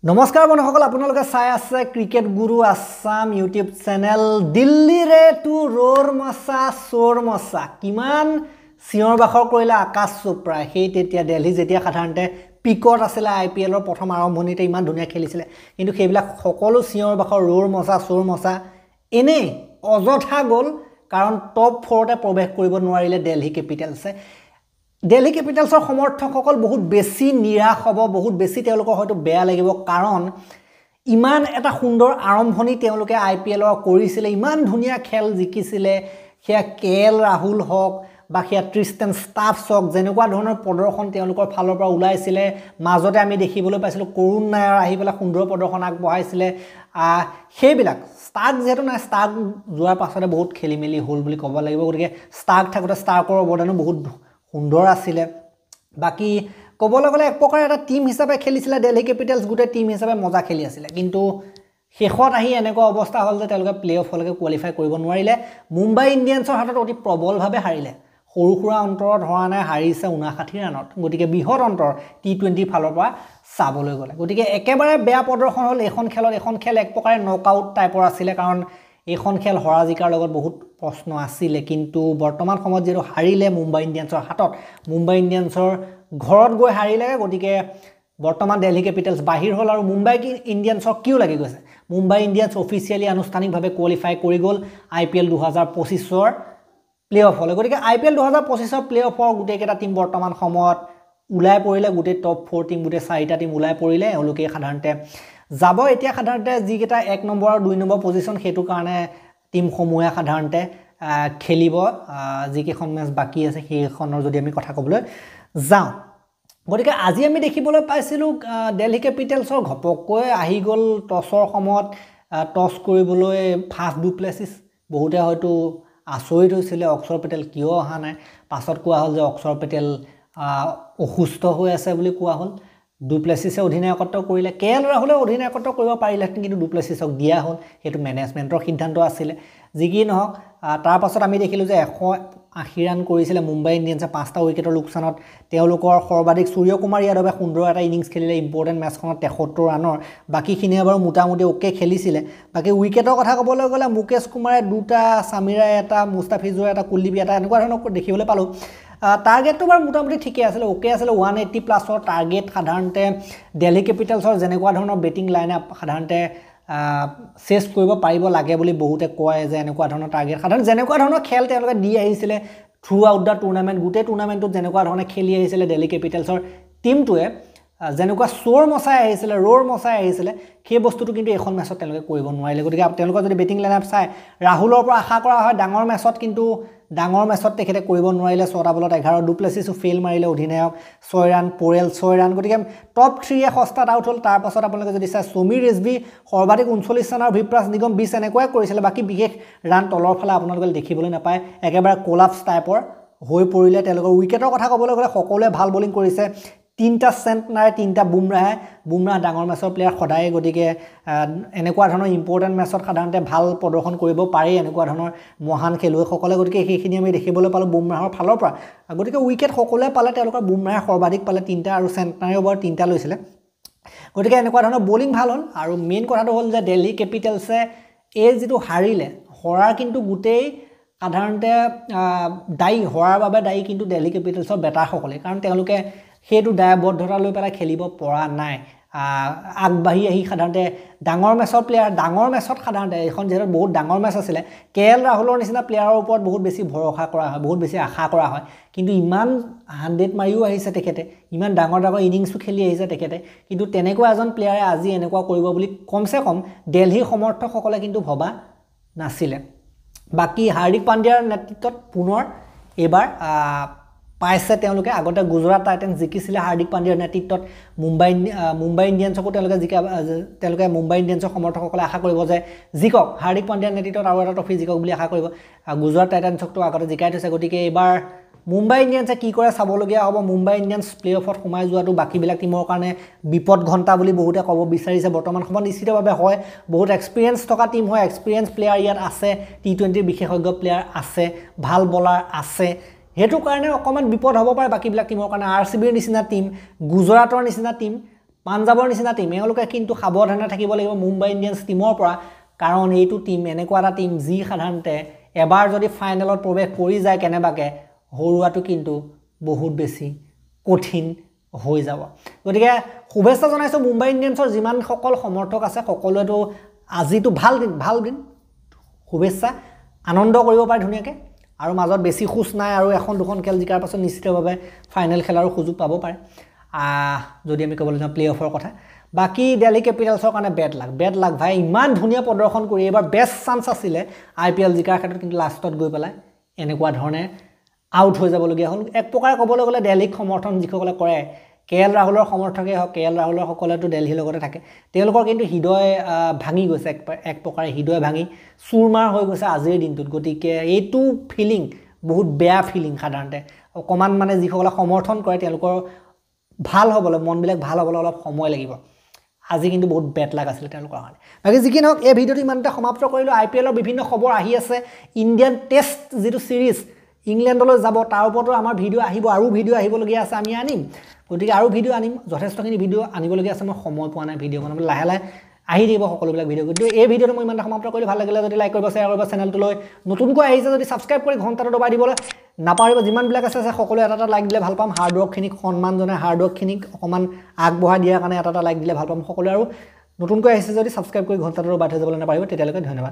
নমস্কাৰ বন্ধুসকল আপোনালোকে চাই আছে ক্ৰিকেট গুৰু আসাম ইউটিউব চেনেল দিল্লীৰে টু ৰোৰ মছা চোৰ মছা কিমান চিঞৰ বাখৰ কৰিলে আকাশ চোপ্ৰা সেই তেতিয়া দিল্লী যেতিয়া সাধাৰণতে পিকত আছিল আইপিএলৰ প্ৰথম আৰম্ভণিতে ইমান ধুনীয়া খেলিছিল কিন্তু সেইবিলাক সকলো চিঞৰ বাখৰ ৰোৰ মছা চোৰ মছা এনে অযথা গ'ল কাৰণ টপ 4 তে প্ৰৱেশ কৰিব নোৱাৰিলে দিল্লী কেপিটেলছে দিল্লী কেপিটেলছৰ সমৰ্থকসকল বহুত বেছি নিৰাশ হ'ব বহুত বেছি তেওঁলোকৰ হয়তো বেয়া লাগিব কাৰণ ইমান এটা সুন্দৰ আৰম্ভণি তেওঁলোকে আইপিএলৰ কৰিছিল ইমান ধুনীয়া খেল জিকিছিলে হেয়া কেএল ৰাহুল হক বা হেয়া ট্ৰিষ্টেন ষ্টাফছ হক যেনেকুৱা ধৰণৰ প্ৰদৰ্শন তেওঁলোকৰ ফালৰ পৰা ওলাইছিলে মাজতে আমি দেখিবলৈ পাইছিলোঁ কৰুণ নায়াৰ আহি পেলাই সুন্দৰ প্ৰদৰ্শন আগবঢ়াইছিলে সেইবিলাক ষ্টাৰ্ক যেহেতু নাই ষ্টাৰ্ক যোৱাৰ পাছতে বহুত খেলিমেলি হ'ল বুলি ক'ব লাগিব গতিকে ষ্টাৰ্ক থাকোঁতে ষ্টাৰ্কৰ অৱদানো বহুত সুন্দৰ আছিলে বাকি ক'বলৈ গ'লে এক প্ৰকাৰ এটা টিম হিচাপে খেলিছিলে দিল্লী কেপিটেলছ গোটে টিম হিচাপে মজা খেলি আছিল কিন্তু শেষত আহি এনেকুৱা অৱস্থা হ'ল যে তেওঁলোকে প্লে-অফলৈকে কোৱালিফাই কৰিব নোৱাৰিলে মুম্বাই ইণ্ডিয়ানছৰ হাতত অতি প্ৰবলভাৱে হাৰিলে সৰু সুৰা অন্তৰত হৰা নাই হাৰিছে 59 ৰানত গতিকে বৃহৎ অন্তৰ টি20 ফালৰ পৰা চাবলৈ গ'লে গতিকে একেবাৰে বেয়া প্ৰদৰ্শন হ'ল এখন খেল এক প্ৰকাৰে নকআউট টাইপৰ আছিলে কাৰণ এখন খেল হৰা জিকাৰ লগত বহুত প্ৰশ্ন আছিল কিন্তু বৰ্তমান সময়ত যেটো হাৰিলে মুম্বাই ইণ্ডিয়ানছৰ হাতত মুম্বাই ইণ্ডিয়ানছৰ ঘৰত গৈ হাৰিলে গতিকে বৰ্তমান দিল্লী কেপিটেলছ বাহিৰ হ'ল আৰু মুম্বাই ইণ্ডিয়ানছৰ কিয় লাগি গৈছে মুম্বাই ইণ্ডিয়ানছ অফিচিয়েলি আনুষ্ঠানিকভাৱে কোৱালিফাই কৰি গ'ল আইপিএল 2025ৰ প্লে-অফ হ'ল গতিকে আইপিএল 2025ৰ প্লে-অফৰ গোটেইকেইটা টিম বৰ্তমান সময়ত উলাই পৰিলে গোটেই টপ 4 টিম গোটেই 4টা টিম উলাই পৰিলে এওঁলোকে সাধাৰণতে যাব এতিয়া সাধাৰণতে যিকেইটা 1 নম্বৰ আৰু 2 নম্বৰ পজিশন হেতু কাৰণে টিম সমূহে সাধাৰণতে খেলিব যিকেইখন মেচ বাকি আছে সেইখনৰ যদি আমি কথা ক'বলৈ যাওঁ গতিকে আজি আমি দেখিবলৈ পাইছিলোঁ দিল্লী কেপিটেলছৰ ঘপককৈ আহি গ'ল টছৰ সময়ত টছ কৰিবলৈ ফাষ্ট ডুপ্লেছিছ বহুতে হয়তো আচৰিত হৈছিলে অক্ষৰ পেটেল কিয় অহা নাই পাছত কোৱা হ'ল যে অক্ষৰ পেটেল অসুস্থ হৈ আছে বুলি কোৱা হ'ল ডুপ্লেছিছে অধিনায়কত্ব কৰিলে কেএল ৰাহুলে অধিনায়কত্ব কৰিব পাৰিলে কিন্তু ডুপ্লেছিছক দিয়া হ'ল হেতু মেনেজমেন্টৰ সিদ্ধান্ত আছিল যি কি নহওক তাৰ পাছত আমি দেখিলো যে 180 ৰান কৰিছিল মুম্বাই ইণ্ডিয়ানছে 5টা উইকেটৰ লোকসানত তেওঁলোকৰ সৰ্বাধিক সূৰ্য কুমাৰ যাদৱে সুন্দৰ এটা ইনিংছ খেলিলে ইম্পৰ্টেন্ট মেচখনত 73 ৰানৰ বাকিখিনিয়ে বাৰু মোটামুটি ওকে খেলিছিল বাকি উইকেটৰ কথা ক'বলৈ গ'লে মুকেশ কুমাৰে দুটা সামিৰাই এটা মুস্তাফিজুৰ এটা কুলদীপ এটা এনেকুৱা ধৰণৰ দেখিবলৈ পালো টাৰ্গেটটো বাৰু মোটামুটি ঠিকে আছিল ওকে আছিল 180 প্লাছৰ টাৰ্গেট সাধাৰণতে দিল্লী কেপিটেলছৰ যেনেকুৱা ধৰণৰ বেটিং লাইনআপ সাধাৰণতে চেছ কৰিব পাৰিব লাগে বুলি বহুতে কয় যে এনেকুৱা ধৰণৰ টাৰ্গেট সাধাৰণ যেনেকুৱা ধৰণৰ খেল তেওঁলোকে দি আহিছিল থ্ৰু আউট দা টুৰ্নামেন্ট গোটেই টুৰ্নামেন্টত যেনেকুৱা ধৰণে খেলি আহিছিল দিল্লী কেপিটেলছৰ টিমটোৱে যেনেকুৱা চোৰ মছাই আহিছিল ৰোৰ মছাই আহিছিল সেই বস্তুটো কিন্তু এখন মেচত তেওঁলোকে কৰিব নোৱাৰিলে গতিকে তেওঁলোকৰ যদি বেটিং লাইনআপ চাই ৰাহুলৰ পৰা আশা কৰা হয় ডাঙৰ মেচত কিন্তু ডাঙৰ মেচত তেখেতে কৰিব নোৱাৰিলে 6টা বলত 11 ডুপ্লেছিছও ফেইল মাৰিলে অধিনায়ক 6 ৰান পোৰেল 6 ৰান গতিকে টপ 3 এ হস্তাত আউট হ'ল তাৰ পাছত আপোনালোকে যদি চাই সমীৰ ৰিজভি সৰ্বাধিক 39 ৰান আৰু ভিপ্ৰাছ নিগম 20 এনেকৈ কৰিছিল বাকি বিশেষ ৰান তলৰ ফালে আপোনালোকে দেখিবলৈ নাপায় একেবাৰে কোলাপছ টাইপৰ হৈ পৰিলে তেওঁলোকৰ উইকেটৰ কথা ক'বলৈ গ'লে সকলোৱে ভাল বোলিং কৰিছে 3টা চেণ্টনাৰে 3টা বুমৰাহ ডাঙৰ মেচৰ প্লেয়াৰ সদায় গতিকে এনেকুৱা ধৰণৰ ইম্পৰ্টেন্ট মেচত সাধাৰণতে ভাল প্ৰদৰ্শন কৰিব পাৰে এনেকুৱা ধৰণৰ মহান খেলুৱৈসকলে গতিকে সেইখিনি আমি দেখিবলৈ পালো বুমৰাহৰ ফালৰ পৰা গতিকে উইকেট সকলোৱে পালে তেওঁলোকৰ বুমৰাহে সৰ্বাধিক পালে 3টা আৰু চেণ্টনাৰেও বাৰু 3টা লৈছিলে গতিকে এনেকুৱা ধৰণৰ বোলিং ভাল হ'ল আৰু মেইন কথাটো হ'ল যে দিল্লী কেপিটেলছে এই যেটো হাৰিলে হৰাৰ কিন্তু গোটেই সাধাৰণতে দায়ী হৰাৰ বাবে দায়ী কিন্তু দিল্লী কেপিটেলছৰ বেটাৰসকলে কাৰণ তেওঁলোকে হেতু দায়বদ্ধতা লৈ পেলাই খেলিব পৰা নাই আগবাঢ়ি আহি সাধাৰণতে ডাঙৰ মেচৰ প্লেয়াৰ ডাঙৰ মেচত সাধাৰণতে এখন যেহেতু বহুত ডাঙৰ মেচ আছিল কেএল ৰাহুলৰ নিচিনা প্লেয়াৰৰ ওপৰত বহুত বেছি ভৰসা কৰা হয় বহুত বেছি আশা কৰা হয় কিন্তু ইমান 100 মাৰিও আহিছে তেখেতে ইমান ডাঙৰ ইনিংছও খেলি আহিছে তেখেতে কিন্তু তেনেকুৱা এজন প্লেয়াৰে আজি এনেকুৱা কৰিব বুলি কমসে কম দিল্লীৰ সমৰ্থকসকলে কিন্তু ভবা নাছিল বাকি হাৰ্দিক পাণ্ডিয়াৰ নেতৃত্বত পুনৰ এবাৰ পাইছে তেওঁলোকে আগতে গুজৰাট টাইটেন্স জিকিছিল হাৰ্দিক পাণ্ডিয়াৰ নেতৃত্বত মুম্বাই ইণ্ডিয়ানছকো তেওঁলোকে মুম্বাই ইণ্ডিয়ানছৰ সমৰ্থকসকলে আশা কৰিব যে জিকক হাৰ্দিক পাণ্ডিয়াৰ নেতৃত্বত আৰু এটা ট্ৰফি জিকক বুলি আশা কৰিব গুজৰাট টাইটেন্সকটো আগতে জিকাই থৈছে গতিকে এবাৰ মুম্বাই ইণ্ডিয়ানছে কি কৰে চাবলগীয়া হ'ব মুম্বাই ইণ্ডিয়ানছ প্লে-অফত সোমাই যোৱাটো বাকিবিলাক টিমৰ কাৰণে বিপদ ঘণ্টা বুলি বহুতে ক'ব বিচাৰিছে বৰ্তমান সময়ত নিশ্চিতভাৱে হয় বহুত এক্সপেৰিয়েন্স থকা টিম হয় এক্সপেৰিয়েন্স প্লেয়াৰ ইয়াত আছে টি20 বিশেষজ্ঞ প্লেয়াৰ আছে ভাল বলাৰ আছে হেতু কাৰণে অকমান বিপদ হ'ব পাৰে বাকিবিলাক টিমৰ কাৰণে আৰসিবিৰ নিচিনা টিম গুজৰাটৰ নিচিনা টিম পাঞ্জাবৰ নিচিনা টিম এওঁলোকে কিন্তু সাৱধানে থাকিব লাগিব মুম্বাই ইণ্ডিয়ান্স টিমৰ পৰা কাৰণ এইটো টিম এনেকুৱা এটা টিম যি সাধাৰণতে এবাৰ যদি ফাইনেলত প্ৰৱেশ কৰি যায় কেনেবাকে হৰুৱাটো কিন্তু বহুত বেছি কঠিন হৈ যাব গতিকে শুভেচ্ছা জনাইছো মুম্বাই ইণ্ডিয়ান্সৰ যিমান সকল সমৰ্থক আছে সকলোৱেতো আজিটো ভাল দিন শুভেচ্ছা আনন্দ কৰিব পাৰে ধুনীয়াকৈ আৰু মাজত বেছি খুচ নাই আৰু এখন দুখন খেল জিকাৰ পাছত নিশ্চিতভাৱে ফাইনেল খেলাৰ সুযোগ পাব পাৰে যদি আমি ক'বলৈ যাওঁ প্লে অফৰ কথা বাকি দিল্লী কেপিটেলছৰ কাৰণে বেড লাক ভাই ইমান ধুনীয়া প্ৰদৰ্শন কৰি এবাৰ বেষ্ট চান্স আছিলে IPL জিকাৰ ক্ষেত্ৰত কিন্তু লাষ্টত গৈ পেলাই এনেকুৱা ধৰণে আউট হৈ যাবলগীয়া হ'ল এক প্ৰকাৰে ক'বলৈ গ'লে দিল্লীক সমৰ্থন যিসকলে কৰে KL ৰাহুলৰ সমৰ্থকেই হওক KL ৰাহুলৰ সকলেতো দিল্লীৰ লগতে থাকে তেওঁলোকৰ কিন্তু হৃদয় ভাঙি গৈছে এক প্ৰকাৰে হৃদয় ভাঙি চুৰমাৰ হৈ গৈছে আজিৰ দিনটোত গতিকে এইটো ফিলিং বহুত বেয়া ফিলিং সাধাৰণতে অকমান মানে যিসকলে সমৰ্থন কৰে তেওঁলোকৰ ভাল হ'বলৈ মনবিলাক ভাল হ'বলৈ অলপ সময় লাগিব আজি কিন্তু বহুত বেড লাগ আছিল তেওঁলোকৰ কাৰণে বাকি যি কি নহওক এই ভিডিঅ'টো ইমানতে সমাপ্ত কৰিলোঁ IPLৰ বিভিন্ন খবৰ আহি আছে ইণ্ডিয়ান টেষ্ট যিটো সিৰিজ ইংলেণ্ডলৈ যাব তাৰ ওপৰতো আমাৰ ভিডিঅ' আহিব আৰু ভিডিঅ' আহিবলগীয়া আছে আমি আনিম গতিকে আৰু ভিডিঅ' আনিম যথেষ্টখিনি ভিডিঅ' আনিবলগীয়া আছে মই সময় পোৱা নাই ভিডিঅ' বনাবলৈ লাহে আহি দিব সকলোবিলাক ভিডিঅ' কিন্তু এই ভিডিঅ'টো মই ইমানতে সমাপ্ত কৰিলোঁ ভাল লাগিলে যদি লাইক কৰিব শ্বেয়াৰ কৰিব চেনেলটোলৈ নতুনকৈ আহিছে যদি ছাবস্ক্ৰাইব কৰি ঘণ্টাটো দবাই দিবলৈ নাপাহৰিব যিমানবিলাক আছে সকলোৱে এটা লাইক দিলে ভাল পাম হাৰ্ডৱৰ্কখিনিক সন্মান জনাই হাৰ্ডৱৰ্কখিনিক অকণমান আগবঢ়াই দিয়াৰ কাৰণে এটা লাইক দিলে ভাল পাম সকলোৱে আৰু নতুনকৈ আহিছে যদি ছাবস্ক্ৰাইব কৰি ঘণ্টাটো দবাই থৈ যাবলৈ নাপাহৰিব তেতিয়ালৈকে ধন্যবাদ